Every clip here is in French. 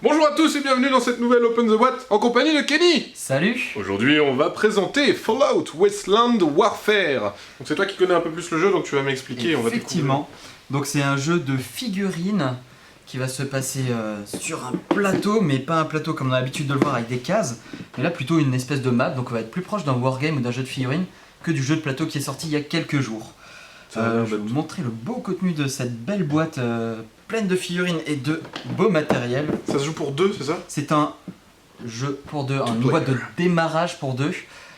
Bonjour à tous et bienvenue dans cette nouvelle Open the Boîte en compagnie de Kenny. Salut. Aujourd'hui on va présenter Fallout Wasteland Warfare. Donc c'est toi qui connais un peu plus le jeu donc tu vas m'expliquer. Effectivement. Donc c'est un jeu de figurines qui va se passer sur un plateau, mais pas un plateau comme on a l'habitude de le voir avec des cases, mais là plutôt une espèce de map, donc on va être plus proche d'un wargame ou d'un jeu de figurines que du jeu de plateau qui est sorti il y a quelques jours. Je vais vous montrer le beau contenu de cette belle boîte pleine de figurines et de beau matériel. Ça se joue pour deux, c'est ça? C'est un jeu pour deux, une boîte de démarrage pour deux.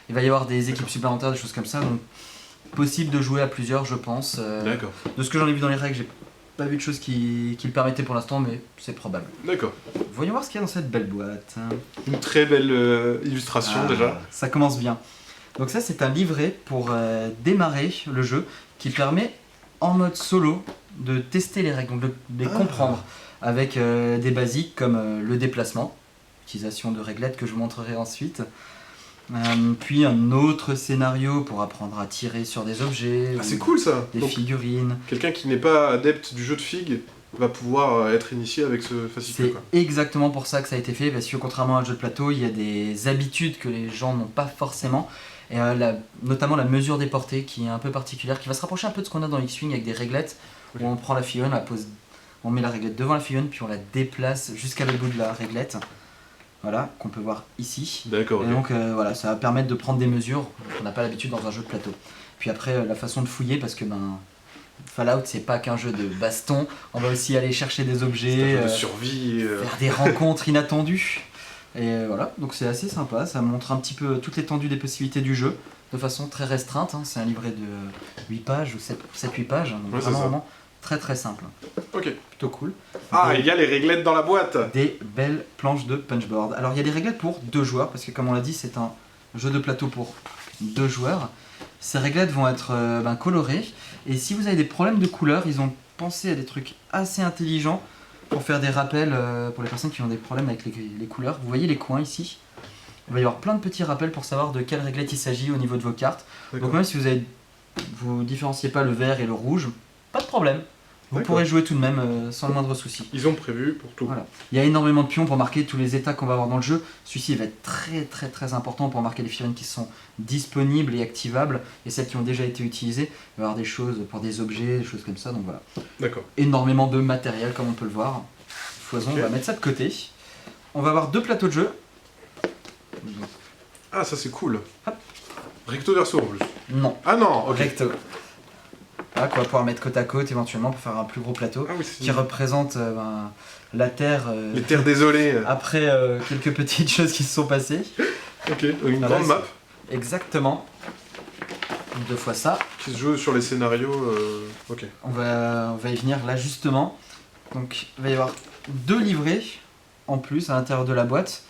Il va y avoir des équipes supplémentaires, des choses comme ça, donc possible de jouer à plusieurs, je pense. D'accord. De ce que j'en ai vu dans les règles, j'ai pas vu de choses qui le permettaient pour l'instant, mais c'est probable. D'accord. Voyons voir ce qu'il y a dans cette belle boîte. Une très belle illustration déjà. Ça commence bien. Donc ça c'est un livret pour démarrer le jeu qui permet en mode solo de tester les règles, donc de les comprendre avec des basiques comme le déplacement, utilisation de réglettes que je vous montrerai ensuite. Puis un autre scénario pour apprendre à tirer sur des objets, C'est cool ça. des Donc, figurines. quelqu'un qui n'est pas adepte du jeu de figues va pouvoir être initié avec ce fascicule. C'est exactement pour ça que ça a été fait, parce que contrairement à un jeu de plateau, il y a des habitudes que les gens n'ont pas forcément, et notamment la mesure des portées qui est un peu particulière, qui va se rapprocher un peu de ce qu'on a dans X-Wing avec des réglettes, où on prend la figurine, on met la réglette devant la figurine, puis on la déplace jusqu'à l'autre bout de la réglette, voilà, qu'on peut voir ici. D'accord. Et donc voilà, ça va permettre de prendre des mesures qu'on n'a pas l'habitude dans un jeu de plateau. Puis après, la façon de fouiller, parce que Fallout c'est pas qu'un jeu de baston, on va aussi aller chercher des objets, de survie, faire des rencontres inattendues. Et voilà, donc c'est assez sympa, ça montre un petit peu toute l'étendue des possibilités du jeu, de façon très restreinte, c'est un livret de 8 pages ou 7-8 pages, donc vraiment très très simple. Ok. Plutôt cool. Il y a les réglettes dans la boîte. Des belles planches de punchboard. Alors il y a des réglettes pour 2 joueurs, parce que comme on l'a dit c'est un jeu de plateau pour 2 joueurs. Ces réglettes vont être colorées, et si vous avez des problèmes de couleur, ils ont pensé à des trucs assez intelligents pour faire des rappels pour les personnes qui ont des problèmes avec les couleurs. Vous voyez les coins ici, il va y avoir plein de petits rappels pour savoir de quelle réglette il s'agit au niveau de vos cartes. Donc même si vous différenciez pas le vert et le rouge, pas de problème. Vous pourrez jouer tout de même sans le moindre souci. Ils ont prévu pour tout. Voilà. Il y a énormément de pions pour marquer tous les états qu'on va avoir dans le jeu. Celui-ci va être très très très important pour marquer les figurines qui sont disponibles et activables, et celles qui ont déjà été utilisées. Il va y avoir des choses pour des objets, des choses comme ça, donc voilà. D'accord. Énormément de matériel comme on peut le voir. Foison, on va mettre ça de côté. On va avoir 2 plateaux de jeu. Ah ça c'est cool. Hop. Recto verso en plus. Non. Ah non, ok. Recto. Voilà, qu'on va pouvoir mettre côte à côte éventuellement pour faire un plus gros plateau qui représente la Terre. Les terres désolées. Après quelques petites choses qui se sont passées. Ok, une grande map. Exactement. 2 fois ça. Qui se joue sur les scénarios. Ok. On va y venir là justement. Donc il va y avoir 2 livrets en plus à l'intérieur de la boîte.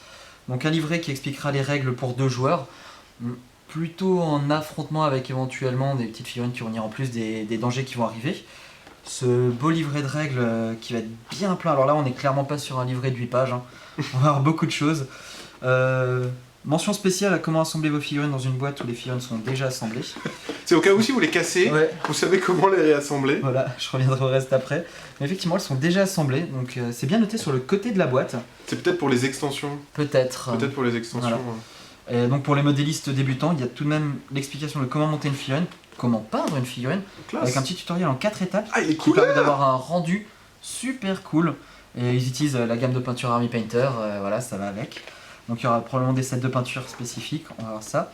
Donc un livret qui expliquera les règles pour 2 joueurs. Plutôt en affrontement avec éventuellement des petites figurines qui vont venir en plus des dangers qui vont arriver. Ce beau livret de règles qui va être bien plein. Alors là on n'est clairement pas sur un livret de 8 pages. On va avoir beaucoup de choses. Mention spéciale à comment assembler vos figurines dans une boîte où les figurines sont déjà assemblées. C'est au cas où si vous les cassez, vous savez comment les réassembler. Voilà, je reviendrai au reste après. Mais effectivement elles sont déjà assemblées, donc c'est bien noté sur le côté de la boîte. C'est peut-être pour les extensions. Peut-être. Peut-être pour les extensions. Voilà. Et donc pour les modélistes débutants, il y a tout de même l'explication de comment monter une figurine, comment peindre une figurine, avec un petit tutoriel en 4 étapes qui permet d'avoir un rendu super cool. Et ils utilisent la gamme de peinture Army Painter, voilà, ça va avec. Donc il y aura probablement des sets de peinture spécifiques, on va voir ça.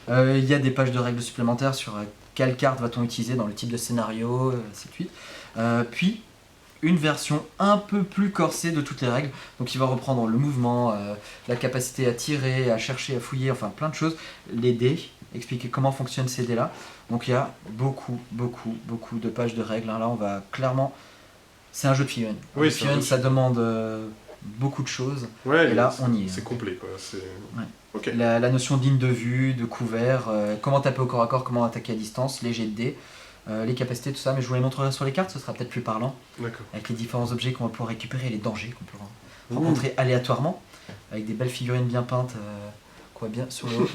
Il y a des pages de règles supplémentaires sur quelle carte va-t-on utiliser dans le type de scénario, ainsi de suite. Puis une version un peu plus corsée de toutes les règles, donc il va reprendre le mouvement, la capacité à tirer, à chercher, à fouiller, enfin plein de choses, les dés, expliquer comment fonctionnent ces dés là. Donc il y a beaucoup de pages de règles, là on va clairement, c'est un jeu de figurines. Oui, figurines ça demande beaucoup de choses, et là on y est. C'est complet quoi. Okay. La notion de ligne de vue, de couvert, comment taper au corps à corps, comment attaquer à distance, les jets de dés, les capacités, tout ça, mais je vous les montrerai sur les cartes, ce sera peut-être plus parlant. Avec les différents objets qu'on va pouvoir récupérer, les dangers qu'on peut rencontrer aléatoirement, avec des belles figurines bien peintes qu'on voit bien sur le haut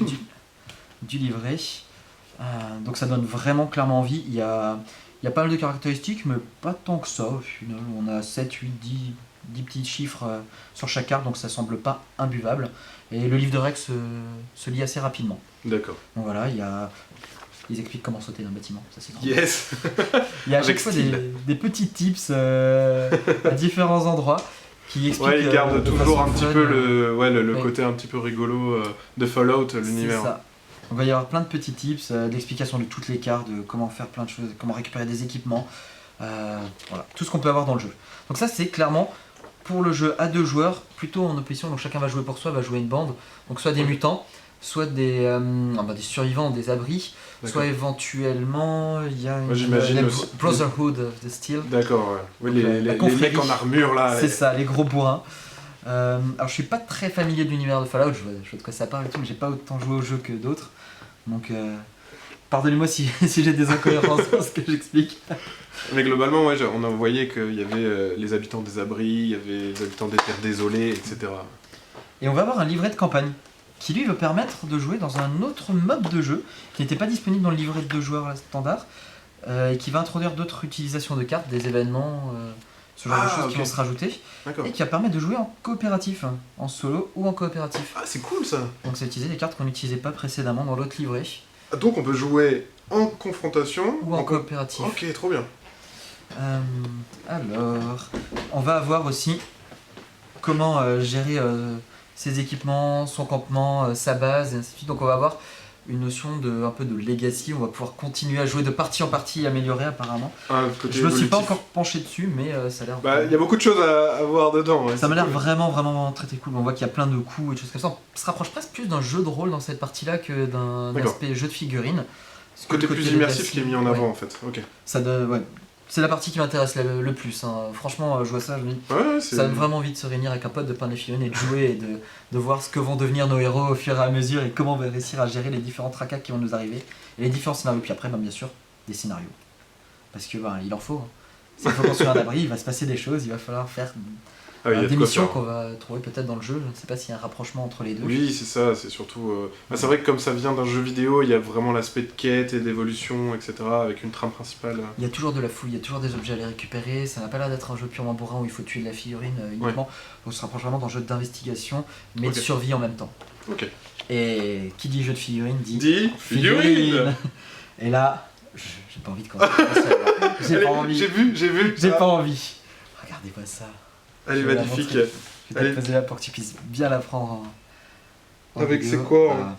du livret. Donc ça donne vraiment clairement envie. Il y a pas mal de caractéristiques, mais pas tant que ça au final. On a 7, 8, 10 10 petits chiffres sur chaque carte, donc ça semble pas imbuvable. Et le livre de règles se lit assez rapidement. D'accord. Donc voilà, ils expliquent comment sauter d'un bâtiment, ça c'est grand. Yes. Il y a à chaque fois des petits tips à différents endroits qui expliquent. Ouais, ils gardent toujours un petit peu le ouais. côté un petit peu rigolo de Fallout, l'univers. C'est ça. On va y avoir plein de petits tips, d'explications de toutes les cartes, de comment faire plein de choses, comment récupérer des équipements, voilà, tout ce qu'on peut avoir dans le jeu. Donc ça c'est clairement pour le jeu à 2 joueurs, plutôt en opposition, donc chacun va jouer pour soi, va jouer une bande, donc soit des mutants, soit des survivants, des abris, soit éventuellement il y a une Brotherhood of the Steel. D'accord, ouais. Oui, les mecs en armure là. C'est ça, les gros bourrins. Alors je suis pas très familier de l'univers de Fallout, je vois de quoi ça parle et tout, mais j'ai pas autant joué au jeu que d'autres. Donc pardonnez-moi si j'ai des incohérences dans ce que j'explique. Mais globalement, ouais, on a voyé qu'il y avait les habitants des abris, il y avait les habitants des terres désolées, etc. Et on va avoir un livret de campagne qui lui va permettre de jouer dans un autre mode de jeu qui n'était pas disponible dans le livret de 2 joueurs standard et qui va introduire d'autres utilisations de cartes, des événements, ce genre de choses qui vont se rajouter et qui va permettre de jouer en coopératif, en solo ou en coopératif. Ah, c'est cool ça. Donc c'est utiliser des cartes qu'on n'utilisait pas précédemment dans l'autre livret. Donc on peut jouer en confrontation ou en coopératif. Ok, trop bien. Alors, on va avoir aussi comment gérer ses équipements, son campement, sa base, et ainsi de suite. Donc on va avoir une notion un peu de legacy, on va pouvoir continuer à jouer de partie en partie, améliorer apparemment. Je me suis pas encore penché dessus, mais ça a l'air... il y a beaucoup de choses à voir dedans. Ouais, ça m'a l'air vraiment très cool. On voit qu'il y a plein de coups et des choses comme ça. On se rapproche presque plus d'un jeu de rôle dans cette partie-là que d'un aspect jeu de figurines. Côté plus immersif qui est mis en avant en fait. Ok. Ça donne, c'est la partie qui m'intéresse le plus. Hein. Franchement, je vois ça, je me dis, ça donne vraiment envie de se réunir avec un pote, de peindre les figurines et de jouer et de voir ce que vont devenir nos héros au fur et à mesure et comment on va réussir à gérer les différents tracas qui vont nous arriver et les différents scénarios. Puis après, bien sûr, des scénarios. Parce que il en faut. Hein. S'il faut construire un abri, il va se passer des choses, il va falloir faire des missions qu'on va trouver peut-être dans le jeu. Je ne sais pas s'il y a un rapprochement entre les deux. Oui, c'est ça, c'est surtout... c'est vrai que comme ça vient d'un jeu vidéo, il y a vraiment l'aspect de quête et d'évolution, etc. avec une trame principale. Il y a toujours de la fouille, il y a toujours des objets à les récupérer. Ça n'a pas l'air d'être un jeu purement bourrin où il faut tuer de la figurine uniquement. On se rapproche vraiment d'un jeu d'investigation, mais de survie en même temps. Ok. Et qui dit jeu de figurine dit figurine. Et là, j'ai pas envie de commencer. J'ai pas envie. J'ai vu. J'ai pas envie. Regardez-moi ça. Elle est magnifique. Je vais te poser là pour que tu puisses bien la prendre en avec vidéo. c'est quoi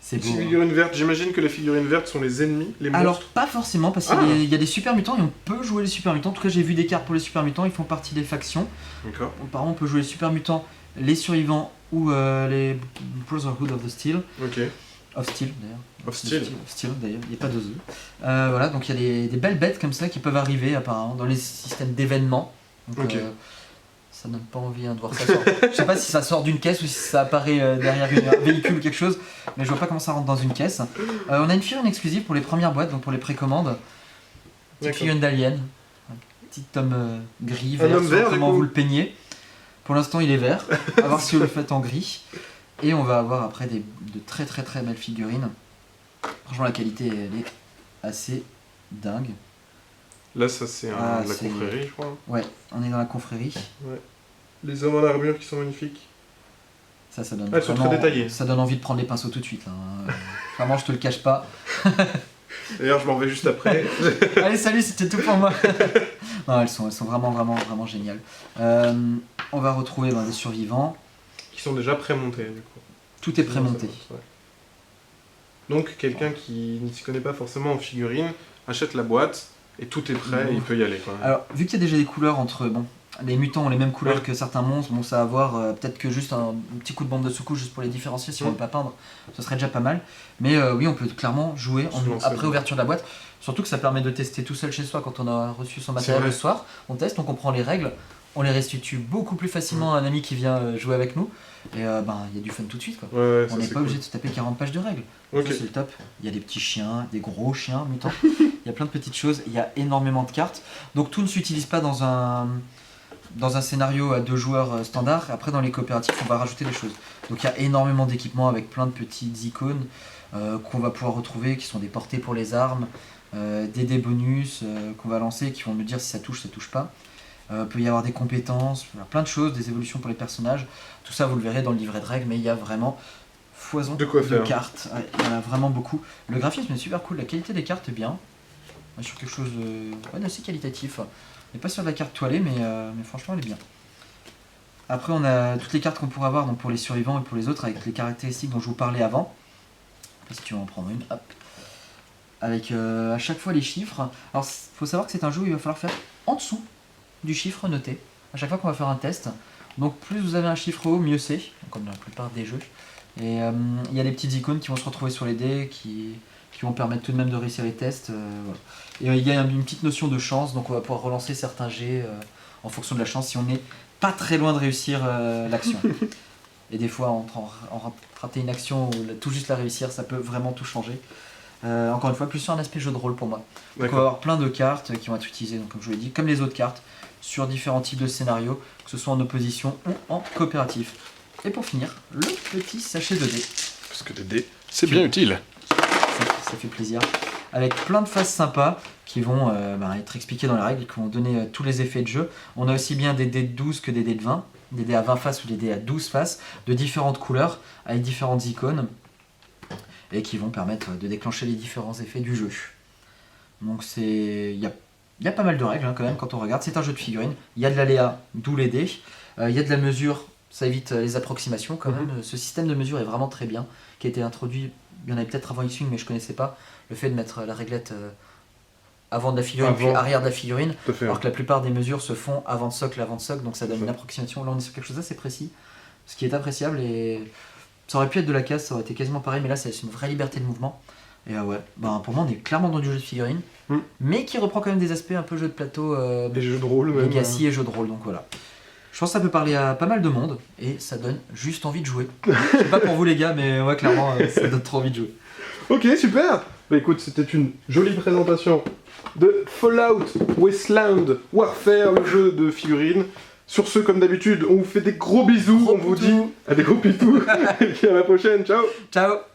c'est beau. Les figurines vertes, j'imagine que les figurines vertes sont les ennemis, les monstres. Alors pas forcément parce qu'il y a des super mutants et on peut jouer les super mutants. En tout cas j'ai vu des cartes pour les super mutants, ils font partie des factions. D'accord. Par exemple on peut jouer les super mutants, les survivants ou les Brotherhood of the Steel. Ok. Of Steel d'ailleurs. Of Steel d'ailleurs, il n'y a pas de Z. Voilà, donc il y a des belles bêtes comme ça qui peuvent arriver apparemment dans les systèmes d'événements. Ok. Ça donne pas envie de voir ça sortir. Je sais pas si ça sort d'une caisse ou si ça apparaît derrière un véhicule ou quelque chose, mais je vois pas comment ça rentre dans une caisse. On a une figurine exclusive pour les premières boîtes, donc pour les précommandes. Petite figurine d'alien, un petit homme gris, vert, comment vous le peignez. Pour l'instant il est vert, on va voir si vous le faites en gris. Et on va avoir après de très belles figurines. Franchement la qualité elle est assez dingue. Là, ça c'est la confrérie, je crois. Ouais, on est dans la confrérie. Ouais. Les hommes en armure qui sont magnifiques. Ça donne elles sont très détaillées. Ça donne envie de prendre les pinceaux tout de suite. Hein. Vraiment, je te le cache pas. D'ailleurs, je m'en vais juste après. Allez, salut, c'était tout pour moi. Non, elles sont vraiment géniales. On va retrouver des survivants. Qui sont déjà prémontés, du coup. Tout est prémonté. Ouais. Donc, quelqu'un qui ne s'y connaît pas forcément en figurines achète la boîte. Et tout est prêt, il peut y aller. Quoi. Alors, vu qu'il y a déjà des couleurs entre... les mutants ont les mêmes couleurs que certains monstres, ça va avoir peut-être que juste un petit coup de bande de secours juste pour les différencier si on ne veut pas peindre, ce serait déjà pas mal. Mais oui, on peut clairement jouer après ouverture de la boîte. Surtout que ça permet de tester tout seul chez soi quand on a reçu son matériel le soir. On teste, on comprend les règles, on les restitue beaucoup plus facilement à un ami qui vient jouer avec nous. Et il y a du fun tout de suite. Quoi. On n'est pas obligé de se taper 40 pages de règles. Ça, c'est le top. Il y a des petits chiens, des gros chiens mutants. Il y a plein de petites choses. Il y a énormément de cartes. Donc tout ne s'utilise pas dans un scénario à 2 joueurs standard. Après dans les coopératifs on va rajouter des choses. Donc il y a énormément d'équipements avec plein de petites icônes qu'on va pouvoir retrouver, qui sont des portées pour les armes, des dés bonus qu'on va lancer, qui vont nous dire si ça touche pas. Peut y avoir des compétences, plein de choses, des évolutions pour les personnages. Tout ça, vous le verrez dans le livret de règles, mais il y a vraiment foison de cartes. Ouais, il y en a vraiment beaucoup. Le graphisme est super cool, la qualité des cartes est bien. On est sur quelque chose d'assez qualitatif. On n'est pas sur de la carte toilée, mais franchement, elle est bien. Après, on a toutes les cartes qu'on pourrait avoir donc pour les survivants et pour les autres, avec les caractéristiques dont je vous parlais avant. Si tu veux en prendre une, hop. Avec à chaque fois les chiffres. Alors, il faut savoir que c'est un jeu où il va falloir faire en dessous du chiffre noté à chaque fois qu'on va faire un test. Donc plus vous avez un chiffre haut, mieux c'est, comme dans la plupart des jeux. Et il y a des petites icônes qui vont se retrouver sur les dés qui vont permettre tout de même de réussir les tests. Voilà. Et il y a une petite notion de chance, donc on va pouvoir relancer certains jets en fonction de la chance si on n'est pas très loin de réussir l'action. Et des fois, rater une action ou tout juste la réussir, ça peut vraiment tout changer. Encore une fois, plus sur un aspect jeu de rôle pour moi. Donc on va avoir plein de cartes qui vont être utilisées, donc, comme je vous l'ai dit, comme les autres cartes, sur différents types de scénarios, que ce soit en opposition ou en coopératif. Et pour finir, le petit sachet de dés. Parce que les dés, c'est bien utile. Ça fait plaisir. Avec plein de phases sympas qui vont être expliquées dans les règles, qui vont donner tous les effets de jeu. On a aussi bien des dés de 12 que des dés de 20, des dés à 20 faces ou des dés à 12 faces, de différentes couleurs, avec différentes icônes, et qui vont permettre de déclencher les différents effets du jeu. Donc il y a pas mal de règles quand même quand on regarde. C'est un jeu de figurines, il y a de l'aléa, d'où les dés, il y a de la mesure, ça évite les approximations quand même. Ce système de mesure est vraiment très bien, qui a été introduit, il y en avait peut-être avant X-Wing mais je connaissais pas, le fait de mettre la réglette avant de la figurine puis arrière de la figurine, alors que la plupart des mesures se font avant de socle, donc ça donne une approximation. Là on est sur quelque chose d'assez précis, ce qui est appréciable, et ça aurait pu être de la casse, ça aurait été quasiment pareil, mais là c'est une vraie liberté de mouvement. Et pour moi on est clairement dans du jeu de figurines, mais qui reprend quand même des aspects un peu jeu de plateau, des jeux de rôle, Legacy et jeux de rôle, donc voilà. Je pense que ça peut parler à pas mal de monde, et ça donne juste envie de jouer. Je sais pas pour vous les gars, mais ouais clairement ça donne trop envie de jouer. Ok, super. Bah écoute, c'était une jolie présentation de Fallout Wasteland Warfare, le jeu de figurines. Sur ce, comme d'habitude, on vous fait des gros bisous, on vous dit à des gros pitous, et puis à la prochaine, ciao. Ciao.